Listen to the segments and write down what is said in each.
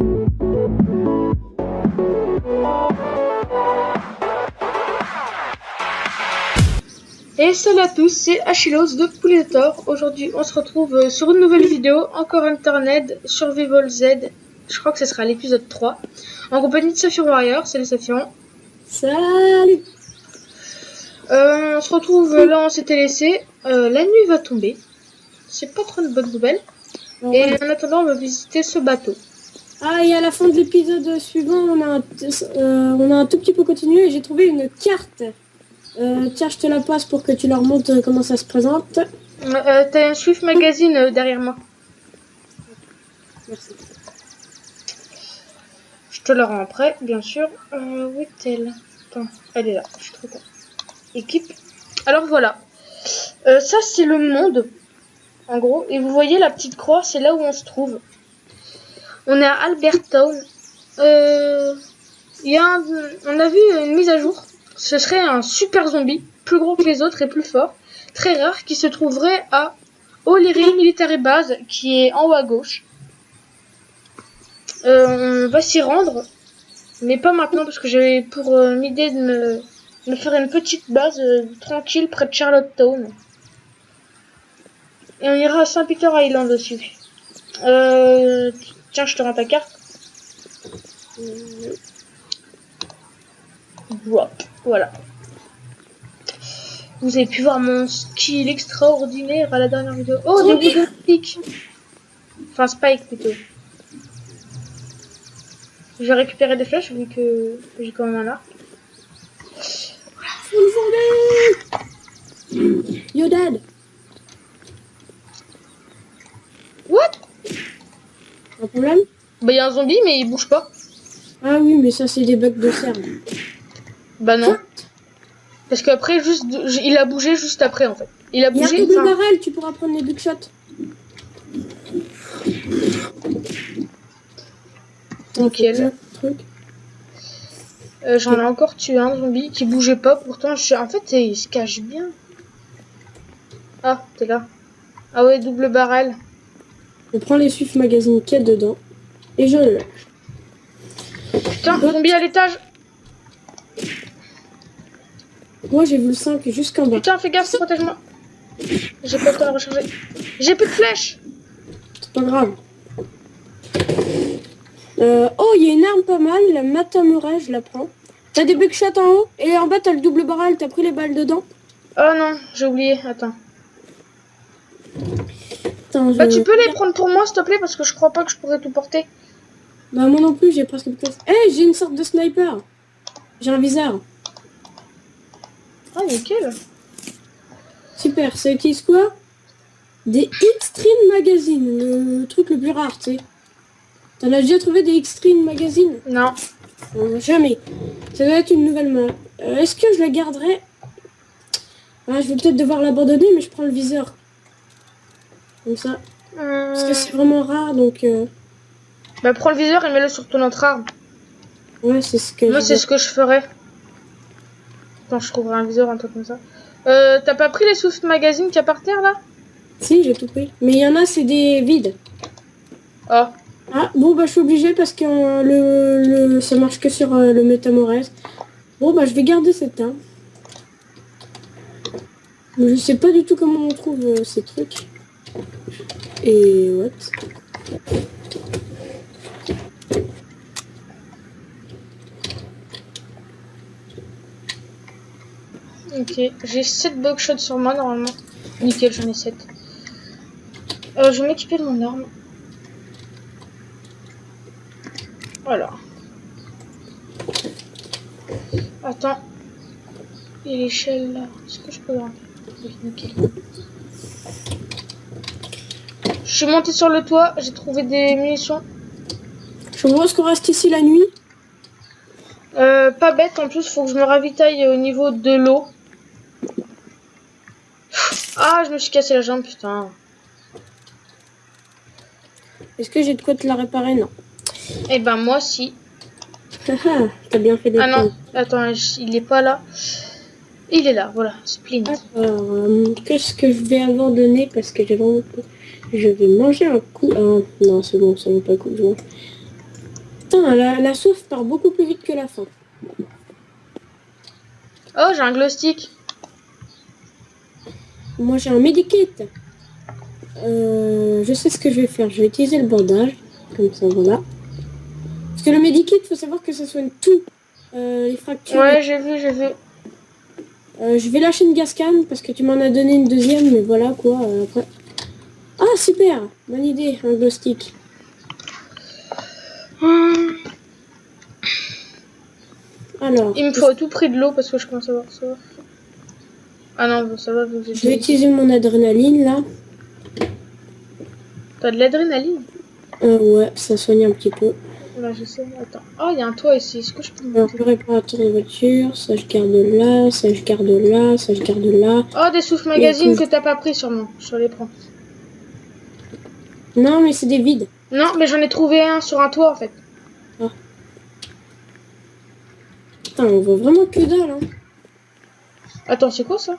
Et salut à tous, c'est Achillos de Pouletor. Aujourd'hui, on se retrouve sur une nouvelle vidéo, encore Internet, Survival Z. Je crois que ce sera l'épisode 3. En compagnie de Saphir Warrior. Salut Saphir. Salut. On se retrouve là, on s'était laissé. La nuit va tomber. C'est pas trop une bonne nouvelle. Bon, Et ouais. en attendant, on va visiter ce bateau. Ah, et à la fin de l'épisode suivant, on a un tout petit peu continué et j'ai trouvé une carte. Tiens, je te la passe pour que tu leur montres comment ça se présente. T'as un Swift Magazine derrière moi. Merci. Je te la rends après, bien sûr. Où est-elle? Attends, elle est là. Je suis trop contente. Équipe. Alors voilà. Ça, c'est le monde. En gros. Et vous voyez la petite croix, c'est là où on se trouve. On est à Albertown. On a vu une mise à jour. Ce serait un super zombie, plus gros que les autres et plus fort. Très rare, qui se trouverait à O'Leary Military Base, qui est en haut à gauche. On va s'y rendre, mais pas maintenant parce que j'avais pour l'idée de me faire une petite base tranquille près de Charlottetown. Et on ira à St. Peter Island aussi. Tiens, je te rends ta carte. Voilà. Vous avez pu voir mon skill extraordinaire à la dernière vidéo. Oh, des wooden spikes. Enfin, spike plutôt. Je vais récupérer des flèches vu que j'ai quand même un arc. Yo dad. What? Un problème? Bah, y a un zombie, mais il bouge pas. Ah oui, mais ça c'est des bugs de serve. Bah non. Parce qu'après, il a bougé juste après en fait. Il a Il y a bougé. un double barrel, tu pourras prendre les bugshots. Nickel. J'en ai encore tué un zombie qui bougeait pas. Pourtant, en fait, il se cache bien. Ah, t'es là. Ah ouais, double barrel. Je prends les Swift Magazine qu'il y a dedans et je le lâche. Putain, zombie à l'étage. Moi j'ai vu le 5 jusqu'en bas. Putain, fais gaffe, protège-moi. J'ai pas le temps de recharger. J'ai plus de flèches. C'est pas grave. Oh, il y a une arme pas mal, la Matamura, je la prends. T'as des bugshots en haut et en bas t'as le double barrel, t'as pris les balles dedans. Oh non, j'ai oublié, attends. Attends, Bah tu peux les prendre pour moi s'il te plaît parce que je crois pas que je pourrais tout porter. Bah moi non plus, j'ai presque plus. Eh, j'ai une sorte de sniper. J'ai un viseur. Ah nickel. Super, ça utilise quoi? Des Extreme Magazine, le truc le plus rare, tu sais. T'en as déjà trouvé des Extreme Magazine? Non. Jamais. Ça doit être une nouvelle main. Est-ce que je la garderai? Ah, je vais peut-être devoir l'abandonner, mais je prends le viseur. Comme ça. Parce que c'est vraiment rare, donc... Bah prends le viseur et mets-le sur ton autre arme. Ouais, c'est ce que Moi c'est ce que je ferais. Attends, je trouverai un viseur, un truc comme ça. T'as pas pris les Swift Magazine qu'il y a par terre là? Si, j'ai tout pris. Mais il y en a, c'est des vides. Oh. Ah, bon, bah je suis obligée parce que ça marche que sur le Metamores. Bon, bah je vais garder cette arme. Je sais pas du tout comment on trouve ces trucs. Et what? Ok, j'ai 7 bugshots sur moi normalement. Nickel, j'en ai 7. Je vais m'équiper de mon arme. Voilà. Attends. Et l'échelle là. Est-ce que je peux l'enlever? Oui, nickel. Je suis montée sur le toit, j'ai trouvé des munitions. Je pense qu'on reste ici la nuit. Pas bête, en plus, faut que je me ravitaille au niveau de l'eau. Ah, je me suis cassé la jambe, putain. Est-ce que j'ai de quoi te la réparer? Non. Eh ben, moi, si. T'as bien fait de Ah non, attends, il est pas là. Il est là, voilà, Splint. Alors, qu'est-ce que je vais abandonner parce que j'ai vraiment... Je vais manger un coup... Ah, non, c'est bon, ça vaut pas le coup de jouer. Putain, la soif part beaucoup plus vite que la faim. Oh, j'ai un glow stick. Moi, j'ai un medikit. Je sais ce que je vais faire. Je vais utiliser le bandage. Comme ça, voilà. Parce que le medikit, il faut savoir que ça soigne tout. Les fractures. Ouais, j'ai vu, j'ai vu. Je vais lâcher une gascane parce que tu m'en as donné une deuxième, mais voilà quoi. Après. Ah, super. Bonne idée, un glow stick. Alors. Il me faut à tout prix de l'eau parce que je commence à avoir soif. Ah non, bon, ça va. Je vais utiliser mon adrénaline là. T'as de l'adrénaline? Ouais, ça soigne un petit peu. Là, je sais. Attends. Oh, il y a un toit ici. Est-ce que je peux Alors, monter? le réparateur de voiture, ça je garde là, ça je garde là, ça je garde là. Oh, des souffles magazines que t'as pas pris sûrement. Je les prends. Non, mais c'est des vides. Non, mais j'en ai trouvé un sur un toit en fait. Ah. Putain, on voit vraiment que dalle, hein. Attends, c'est quoi ça?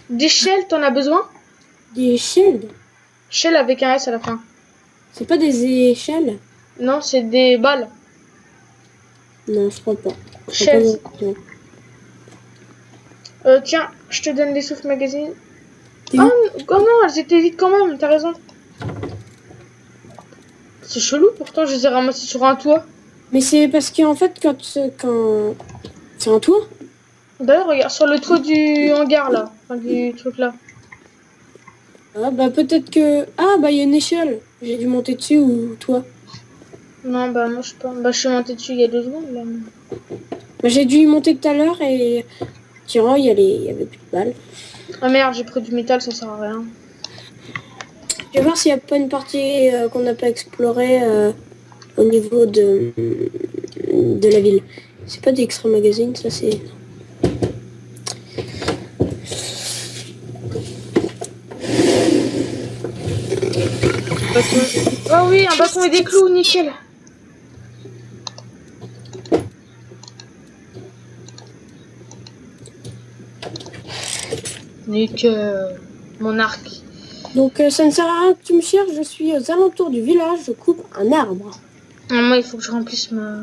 Des shells, t'en as besoin? Des shells? Shell avec un S à la fin. C'est pas des échelles? Non, c'est des balles. Non, je crois pas. Shells. Tiens, je te donne des souffles magazines. Oh, oh non, elles étaient vides quand même, t'as raison. C'est chelou, pourtant je les ai ramassées sur un toit. Mais c'est parce qu'en fait, quand... C'est un toit? D'ailleurs, regarde, sur le toit du hangar là. Enfin, du truc là. Ah, bah peut-être que... Ah, bah il y a une échelle. J'ai dû monter dessus ou toi? Non, bah moi je sais pas. Bah je suis montée dessus il y a 2 secondes là. Bah, j'ai dû y monter tout à l'heure et... Tiens, il y avait plus de balles. Ah merde, j'ai pris du métal, ça sert à rien. Je vais voir s'il n'y a pas une partie qu'on n'a pas explorée au niveau de la ville. C'est pas des extra magazines, ça c'est... Oh oui, un bâton et des clous, nickel. Nickel. Mon arc. Donc ça ne sert à rien que tu me cherches, je suis aux alentours du village, je coupe un arbre. Ah, moi, il faut que je remplisse ma...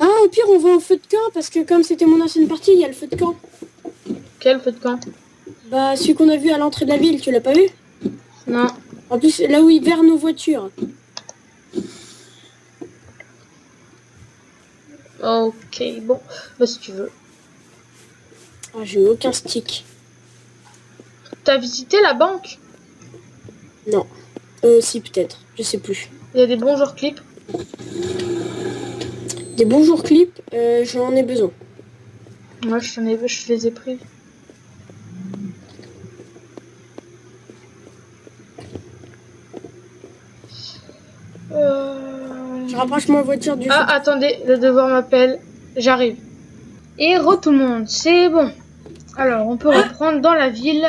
Ah, au pire, on va au feu de camp, parce que comme c'était mon ancienne partie, il y a le feu de camp. Quel feu de camp? Bah, celui qu'on a vu à l'entrée de la ville, tu l'as pas vu? Non. En plus, là où ils verrent nos voitures. Ok, bon. Bah, si tu veux. Ah, j'ai aucun stick. T'as visité la banque? Non. Si, peut-être. Je sais plus. Il y a des bons joueurs clips. Des bonjours clips, j'en ai besoin. Moi, je les ai pris. Je rapproche ma voiture du... Ah, attendez, le devoir m'appelle. J'arrive. Et tout le monde, c'est bon. Alors, on peut reprendre dans la ville.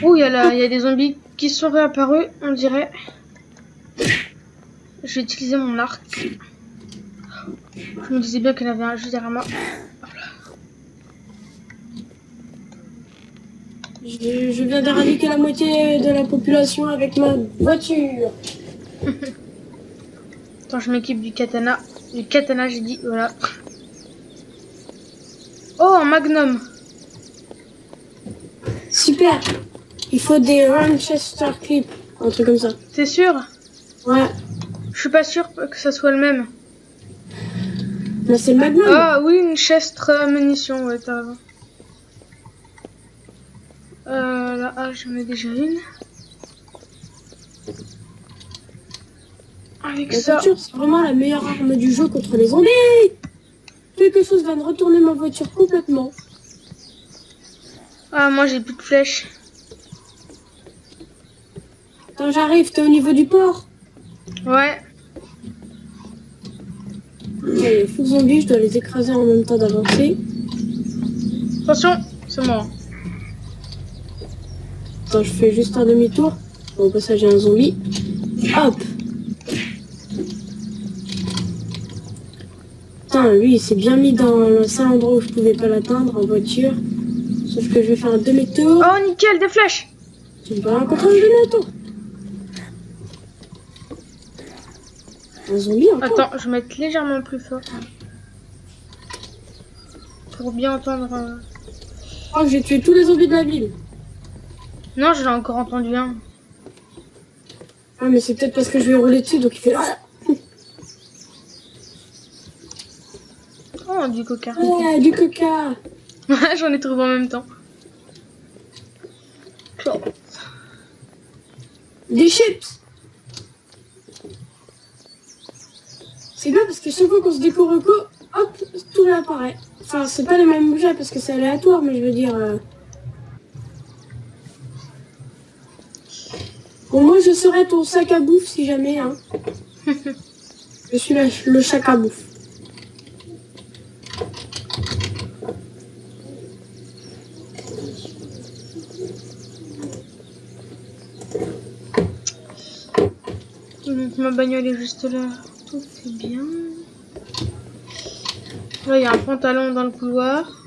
Ouh, il y a des zombies qui sont réapparus, on dirait. Je vais utiliser mon arc. Je me disais bien qu'il y en avait un juste derrière moi. Je viens d'éradiquer la moitié de la population avec ma voiture. Attends, je m'équipe du katana. Du katana, j'ai dit, voilà. Oh, un magnum. Super. Il faut des Winchester clips, un truc comme ça. T'es sûr? Ouais. Je suis pas sûre que ça soit le même. Là, c'est le Magnum. Ah oui, une Chestre munition, ouais, t'as raison. Là, j'en ai déjà une. Avec La ça. voiture, c'est vraiment la meilleure arme du jeu contre les zombies. Quelque chose vient de retourner ma voiture complètement. Ah, moi j'ai plus de flèches. Attends, j'arrive, t'es au niveau du port. Ouais. Les fous zombies, je dois les écraser en même temps d'avancer. Attention, c'est moi. Attends, je fais juste un demi-tour. Au passage, j'ai un zombie. Hop. Putain, lui, il s'est bien mis dans le seul endroit où je pouvais pas l'atteindre en voiture. Sauf que je vais faire un demi-tour. Oh, nickel, des flèches. Tu me peux rencontrer un demi-tour. Un zombie encore. Attends, je vais mettre légèrement plus fort. Pour bien entendre... Je crois que j'ai tué tous les zombies de la ville. Non, j'en ai encore entendu un. Ah, mais c'est peut-être parce que je vais rouler dessus, donc il fait... Oh, du coca. Ouais, du coca. J'en ai trouvé en même temps. Des chips. C'est bien parce que chaque fois qu'on se découvre un coup, hop, tout réapparaît. Enfin, c'est pas les mêmes objets parce que c'est aléatoire, mais je veux dire... Bon, moi, je serai ton sac à bouffe si jamais, hein. Je suis le sac à bouffe. Donc ma bagnole est juste là. Tout est bien. Là, il y a un pantalon dans le couloir.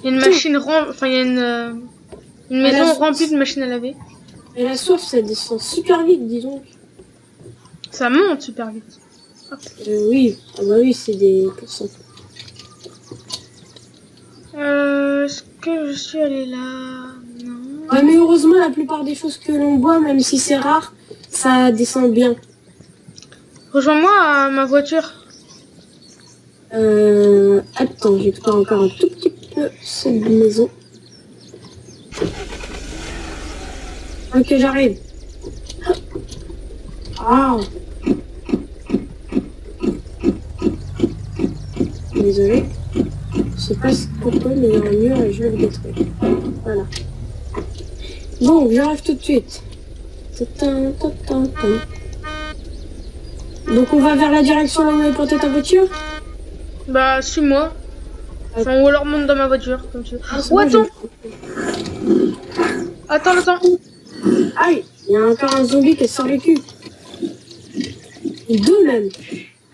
Il y a une machine enfin, il y a une maison remplie de machines à laver. Et la soif, ça descend super vite, dis donc. Ça monte super vite. Oui, ah bah oui, c'est des pourcents. Est-ce que je suis allée là? Non. Ouais, mais heureusement, la plupart des choses que l'on boit, même si c'est rare, ça descend bien. Rejoins-moi à ma voiture. Attends, j'explore encore un tout petit peu cette maison. Ok, j'arrive. Ah. Désolé. Je sais pas pourquoi, mais il y a un mur et je vais le détruire. Voilà. Bon, j'arrive tout de suite. Donc on va vers la direction là où est portée ta voiture. Bah, suis-moi. Enfin, ou alors monte dans ma voiture, comme tu veux. Ah, Oh, bon, attends. Attends. Aïe, il y a encore un zombie qui est survécu. Deux même.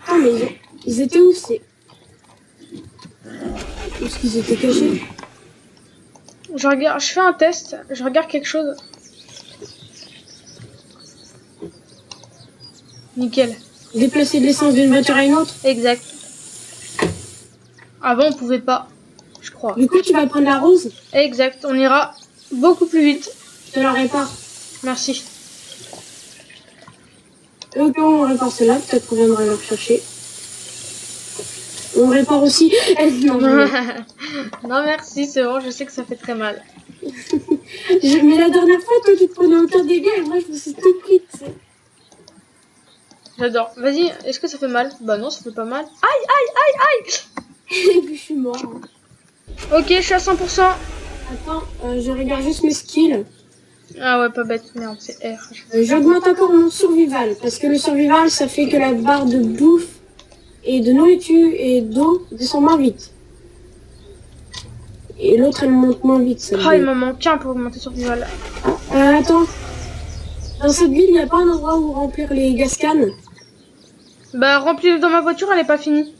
Ah mais ils étaient où c'est... Où est-ce qu'ils étaient cachés? Je fais un test, je regarde quelque chose. Nickel. Déplacer de l'essence d'une voiture à une autre. Exact. Avant, on pouvait pas, je crois. Du coup, tu vas prendre la rose. Exact, on ira beaucoup plus vite. Je te la répare. Merci. Ok, on répare celle-là. Peut-être qu'on viendra la rechercher. On répare aussi... Non, Non, merci, c'est bon, je sais que ça fait très mal. Mais la dernière fois, toi, tu te prenais aucun dégât et moi, je me suis tout pris, tu sais. J'adore. Vas-y, est-ce que ça fait mal? Bah non, ça fait pas mal. Aïe. Et puis, je suis mort. Ok, je suis à 100%. Attends, je regarde juste mes skills. Ah ouais, pas bête. Merde, c'est R. J'augmente encore mon survival. Parce que le survival, ça fait que la barre de bouffe et de nourriture et d'eau descend moins vite. Et l'autre, elle monte moins vite. Ah, il m'en manque un pour augmenter survival. Attends. Dans cette ville, il n'y a pas un endroit où remplir les gascanes? Bah, remplis-le dans ma voiture, elle est pas finie.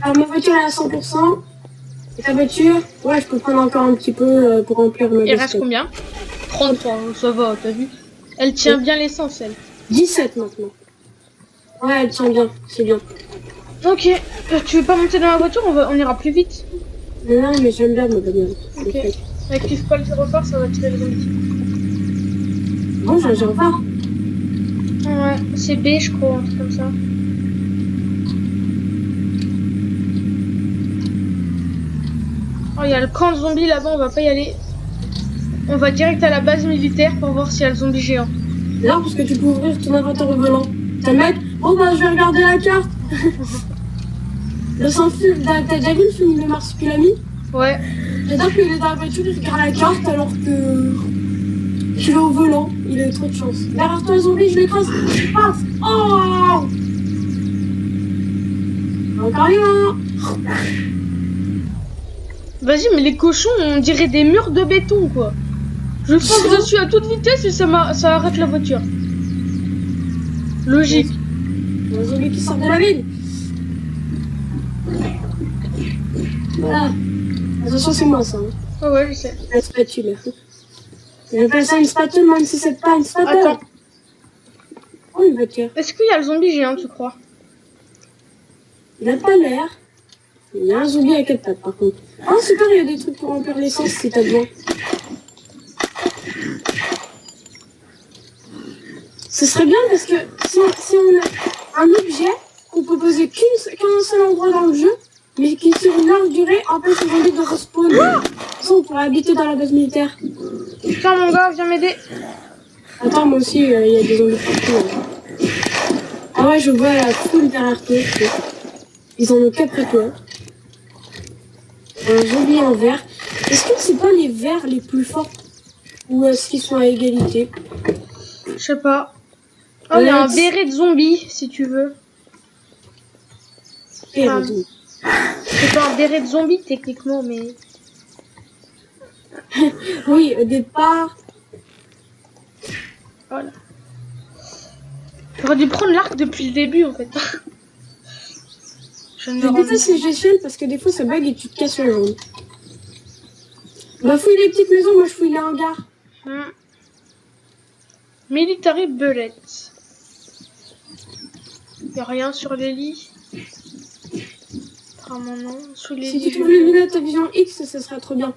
Alors, ma voiture est à 100%. Et ta voiture? Ouais, je peux prendre encore un petit peu pour remplir ma Il gascane. reste combien? 33, ça va, t'as vu? Elle tient bien l'essence, elle. 17 maintenant. Ouais, elle tient bien, c'est bien. Ok, tu veux pas monter dans ma voiture? On ira plus vite. Non, mais j'aime bien ma bagnole. Ok. Active pas le gyrophare, ça va tirer les zombies. Bon, j'ai un gyrophare. Ouais, c'est B, je crois, un truc comme ça. Oh, il y a le camp de zombies là-bas, on va pas y aller. On va direct à la base militaire pour voir s'il y a le zombie géant. Non, parce que tu peux ouvrir ton inventaire au volant. T'as le mec? Bon, bah, je vais regarder la carte. T'as déjà vu le film de Marsupilami? Ouais. J'adore qu'il est dans la voiture, il regarde la carte alors que... Je suis au volant, il a eu trop de chance. Derrière toi, zombie, je l'écrase. Paf! Oh! Encore un! Vas-y, mais les cochons, on dirait des murs de béton, quoi. Je fonce dessus à toute vitesse et ça arrête la voiture. Logique. Vas-y, celui qui sort de la ville. Voilà. Attention, c'est moi ça. Hein. Oh ouais, je sais. La spatule. J'appelle ça une spatule, même si c'est pas une spatule. Attends. Oh, une voiture. Est-ce qu'il y a le zombie géant, tu crois? Il a pas l'air. Il y a un zombie à 4 pattes par contre. Oh super, il y a des trucs pour remplir l'essence si t'as besoin. Ce serait bien parce que si on a un objet qu'on peut poser qu'un seul endroit dans le jeu, mais qui sur une longue durée empêche les zombies de respawn. Ça on pourrait habiter dans la base militaire. Putain mon gars, viens m'aider. Attends, moi aussi il y a des zombies partout. Là. Ah ouais, je vois la foule derrière toi. Ils en ont qu'après toi. Un zombie en vert. Est-ce que c'est pas les verts les plus forts? Ou est-ce qu'ils sont à égalité? Je sais pas. Oh, il y a un béret de zombie, si tu veux. C'est pas un béret de zombie, techniquement, mais... Oui, au départ... Voilà. J'aurais dû prendre l'arc depuis le début, en fait. Je déteste les échelles parce que des fois ça bug et tu te casses la jambe. Bah fouille les petites maisons, moi je fouille les hangars. Military bullet. Y'a rien sur les lits. Apparemment non. Sous les lits. Si tu trouves les lunettes à vision X, ça serait trop bien.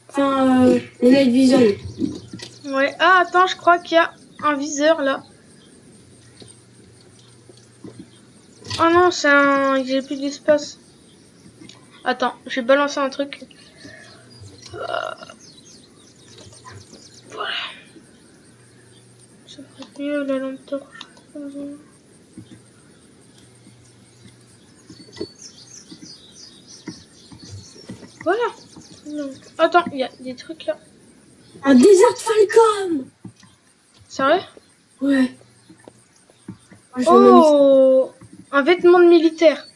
Enfin, les night vision. Ouais. Ah attends, je crois qu'il y a un viseur là. Oh non, c'est un... J'ai plus d'espace. Attends, j'ai balancé un truc. Voilà. Ça ferait mieux la lampe torche. Voilà. Non. Attends, il y a des trucs là. Un Desert Falcon. Sérieux? Ouais. Moi, Oh, un vêtement de militaire.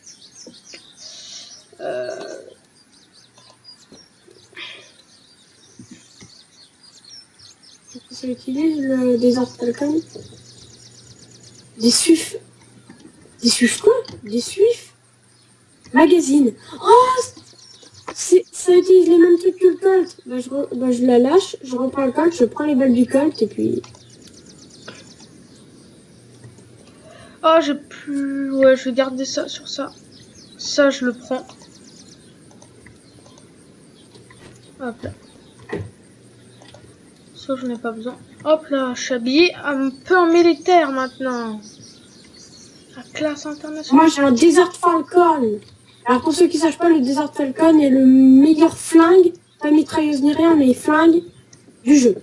Ça utilise le Desert Falcon. Des suifs. Des suifs quoi? Des suifs? Magazine. Oh, ça utilise les mêmes trucs que le Colt. Bah, je la lâche, je reprends le Colt, je prends les balles du Colt et puis... Oh, j'ai plus... Ouais, je vais garder ça sur ça. Ça, je le prends. Hop là. Ça, je n'ai pas besoin. Hop là, je suis habillée un peu en militaire maintenant. La classe internationale. Moi, j'ai un Desert Falcon. Alors, pour ceux qui ne sachent pas, le Desert Falcon est le meilleur flingue, pas mitrailleuse ni rien, mais flingue du jeu.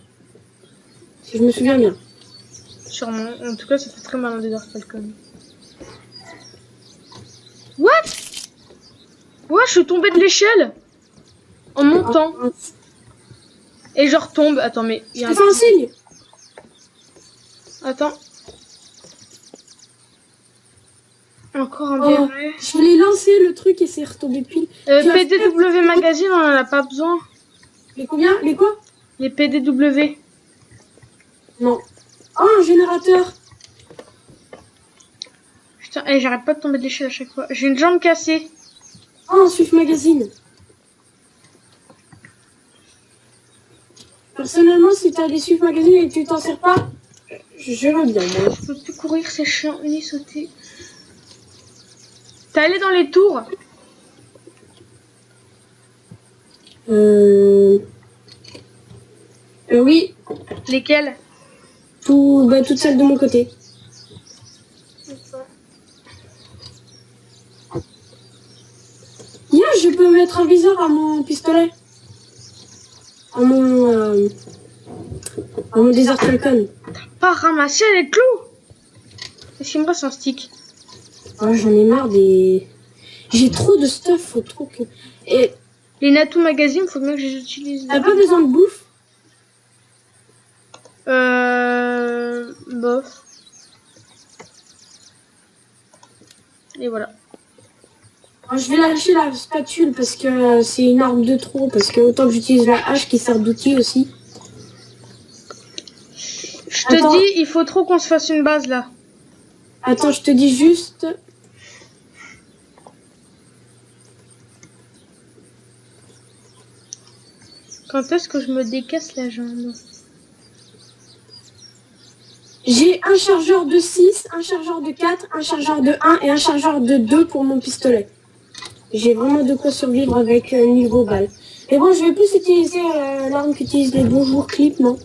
Si je me souviens bien. Sûrement. En tout cas, ça fait très mal un Desert Falcon. What? Ouais, je suis tombée de l'échelle. En montant. Et je retombe. Attends, mais... Je te fais un signe. Attends. Encore un béret. Je voulais lancer le truc et c'est retombé pile. PDW Magazine, on en a pas besoin. Les combien? Les quoi? Les PDW. Non. Oh, un générateur. Putain, j'arrête pas de tomber de l'échelle à chaque fois. J'ai une jambe cassée. Oh, un Swift Magazine. Personnellement, si t'as des Swift Magazine et que tu t'en sers pas, je veux bien. Moi. Je peux plus courir, c'est chiant, ni sauter. T'es allé dans les tours? Oui. Lesquelles? Toutes celles de mon côté. Yeah, je peux mettre un viseur à mon pistolet. À mon Desert Falcon. T'as pas ramassé les clous? Est-ce qu'il me reste un stick? Oh, j'en ai marre des... J'ai trop de stuff, faut trop que... Et... Les Natou Magazine, faut bien que je les utilise. T'as pas besoin de bouffe? Bof. Et voilà. Je vais lâcher la spatule parce que c'est une arme de trop. Parce que autant que j'utilise la hache qui sert d'outil aussi. Je te dis, il faut trop qu'on se fasse une base là. Attends, je te dis juste... Quand est-ce que je me décasse la jambe? J'ai un chargeur de 6, un chargeur de 4, un chargeur de 1 et un chargeur de 2 pour mon pistolet. J'ai vraiment de quoi survivre avec niveau balle. Mais bon, je vais plus utiliser l'arme qu'utilise les bonjours clips, non?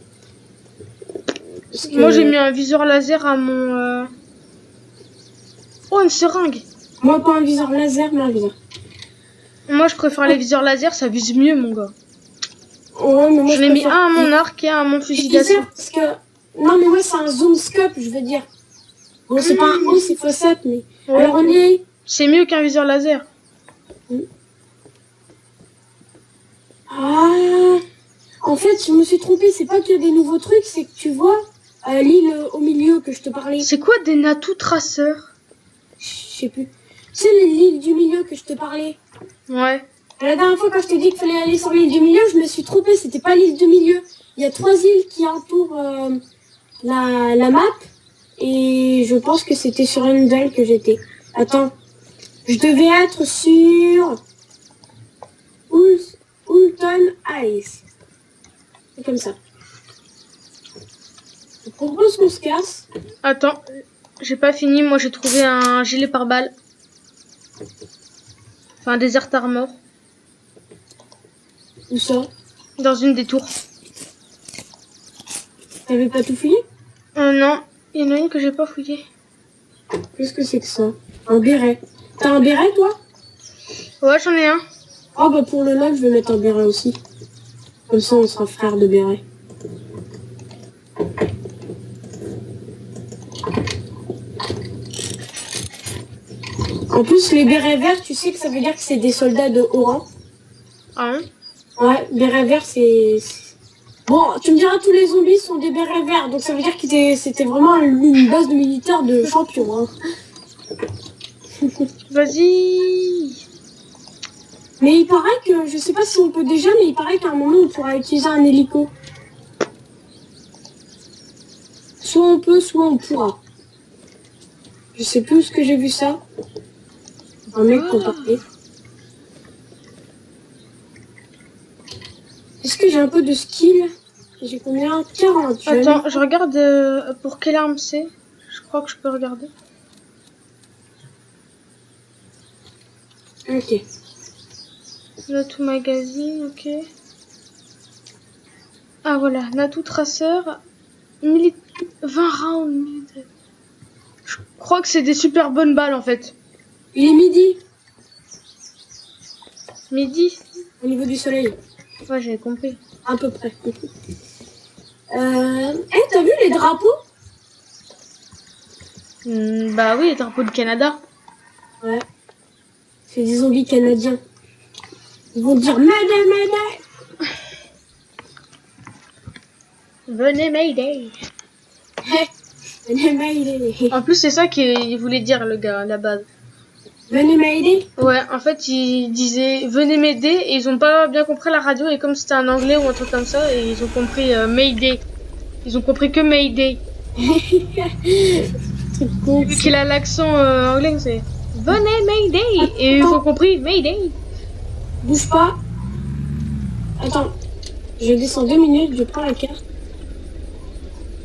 Parce que... Moi, j'ai mis un viseur laser à mon... Oh, une seringue. Moi, pas un viseur laser, mais un viseur. Moi, je préfère les viseurs laser, ça vise mieux, mon gars. Ouais, mais moi, J'en ai mis un à mon arc et un à mon fusil d'assaut. Parce que... Non, mais moi, c'est un zoom scope, je veux dire. Bon, c'est pas un haut, c'est x7, mais... Ouais. Alors, on est... C'est mieux qu'un viseur laser. Ah, en fait, je me suis trompée. C'est pas qu'il y a des nouveaux trucs, c'est que tu vois l'île au milieu que je te parlais. C'est quoi des Natu traceurs? Je sais plus. C'est l'île du milieu que je te parlais. Ouais. La dernière fois, quand je t'ai dit qu'il fallait aller sur l'île du milieu, je me suis trompée. C'était pas l'île du milieu. Il y a 3 îles qui entourent la map. Et je pense que c'était sur une d'elles que j'étais. Attends. Je devais être sur... Hulton Ice. C'est comme ça. Je propose qu'on se casse. Attends, j'ai pas fini. Moi, j'ai trouvé un gilet pare-balles. Enfin, un Desert Armor. Où ça? Dans une des tours. T'avais pas tout fouillé? Non, il y en a une que j'ai pas fouillée. Qu'est-ce que c'est que ça? Un béret. T'as un béret, toi? Ouais, j'en ai un. Oh, bah pour le live, je vais mettre un béret aussi. Comme ça, on sera frères de béret. En plus, les bérets verts, tu sais que ça veut dire que c'est des soldats de haut rang. Ah ouais? Ouais, béret vert, c'est... Bon, tu me diras, tous les zombies sont des bérets verts, donc ça veut dire que c'était vraiment une base de militaires de champions. Hein. Vas-y. Mais il paraît que, je sais pas si on peut déjà, mais il paraît qu'à un moment, on pourra utiliser un hélico. Soit on peut, soit on pourra. Je sais plus où est-ce que j'ai vu ça. Un mec contacté. Est-ce que j'ai un peu de skill? J'ai combien? 40. Attends, je regarde pour quelle arme c'est. Je crois que je peux regarder. Ok. Natu magazine, ok. Ah voilà, Natu traceur. 20 rounds. Je crois que c'est des super bonnes balles en fait. Il est midi. Midi. Au niveau du soleil. Ouais, j'avais compris. À peu près. T'as vu les drapeaux? Bah oui, les drapeaux du Canada. Ouais. C'est des zombies canadiens. Ils vont dire Mayday, Mayday. Venez Mayday. Venez Mayday. En plus, c'est ça qu'il voulait dire le gars à la base. Venez Mayday. Ouais, en fait, il disait venez m'aider et ils ont pas bien compris la radio et comme c'était un anglais ou un truc comme ça, et ils ont compris Mayday. Ils ont compris que Mayday. C'est con. Vu qu'il a l'accent anglais, c'est venez Mayday et ils ont compris Mayday. Bouge pas. Attends. Je descends 2 minutes, je prends la carte.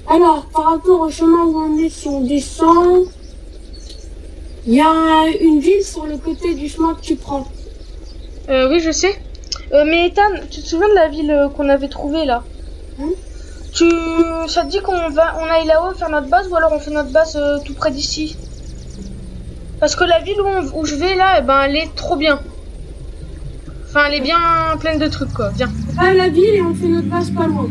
Alors, par rapport au chemin où on est, si on descend, il y a une ville sur le côté du chemin que tu prends. Oui, je sais. Mais Ethan, tu te souviens de la ville qu'on avait trouvée là? Ça te dit qu'on aille là-haut faire notre base ou alors on fait notre base tout près d'ici? Parce que la ville où je vais là, eh ben, elle est trop bien. Enfin, elle est bien pleine de trucs quoi. Viens. À la ville et on fait notre base pas loin.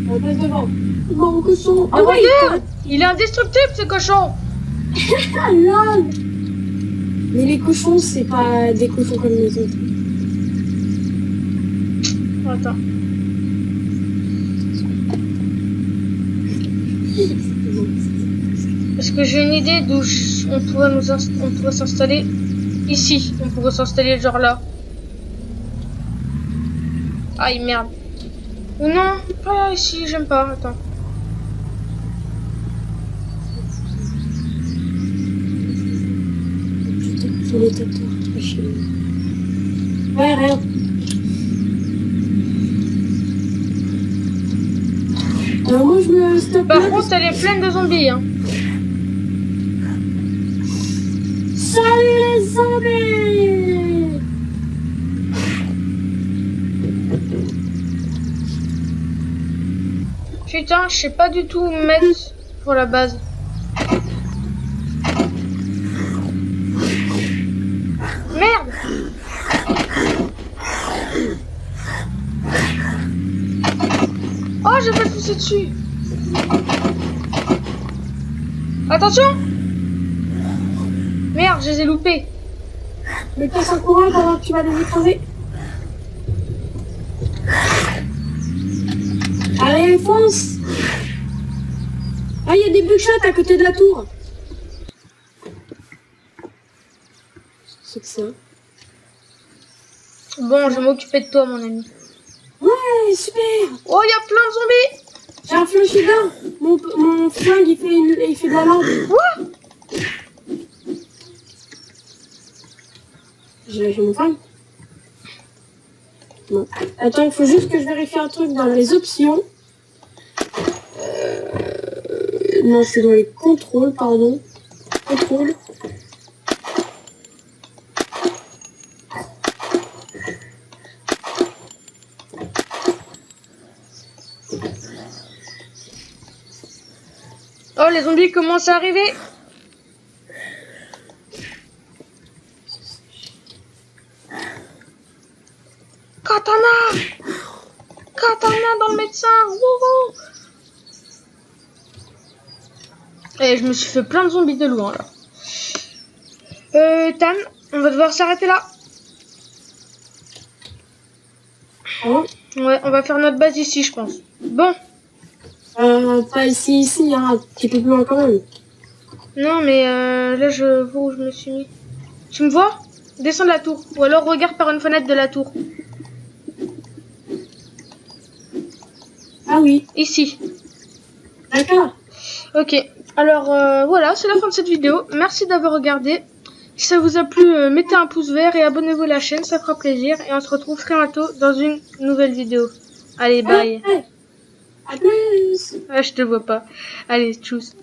On passe devant. Bon, cochon. Oh, ouais, regarde, il est indestructible ce cochon. Ah lol. Mais les cochons, c'est pas des cochons comme les autres. Attends. Parce que j'ai une idée d'où on pourrait s'installer ici. On pourrait s'installer genre là. Aïe merde. Ou non, pas ici, j'aime pas. Attends. Il est à toi. Ouais, rien. Alors moi, je me stoppe Par là, contre, elle est pleine de zombies. Hein. Salut les zombies! Putain, je sais pas du tout où me mettre pour la base. Merde! Oh, j'ai pas poussé dessus. Attention! Merde, je les ai loupés. Me casse en courant pendant que tu vas les écraser. Allez, fonce! Ah, il y a des buckshots à côté de la tour. C'est que ça. Bon, je vais m'occuper de toi, mon ami. Ouais, super! Oh, il y a plein de zombies! J'ai un flanchidin. Mon flingue, il fait de la lampe. Quoi? J'ai mon flingue. Non. Attends, il faut juste que je vérifie un truc dans les options. Non, c'est dans les contrôles, pardon. Contrôle. Oh, les zombies commencent à arriver. Katana! Katana dans le médecin! Wouhou! Et je me suis fait plein de zombies de loin là. Tam, on va devoir s'arrêter là. Oh. Ouais, on va faire notre base ici, je pense. Bon. Pas ici, hein, un petit peu plus loin quand même. Non, mais là, je vois où je me suis mis. Tu me vois? Descends de la tour. Ou alors regarde par une fenêtre de la tour. Ah oui, Ici. d'accord. Ok. Alors, voilà, c'est la fin de cette vidéo. Merci d'avoir regardé. Si ça vous a plu, mettez un pouce vert et abonnez-vous à la chaîne, ça fera plaisir. Et on se retrouve très bientôt dans une nouvelle vidéo. Allez, bye. À plus. Ah, je te vois pas. Allez, tchuss.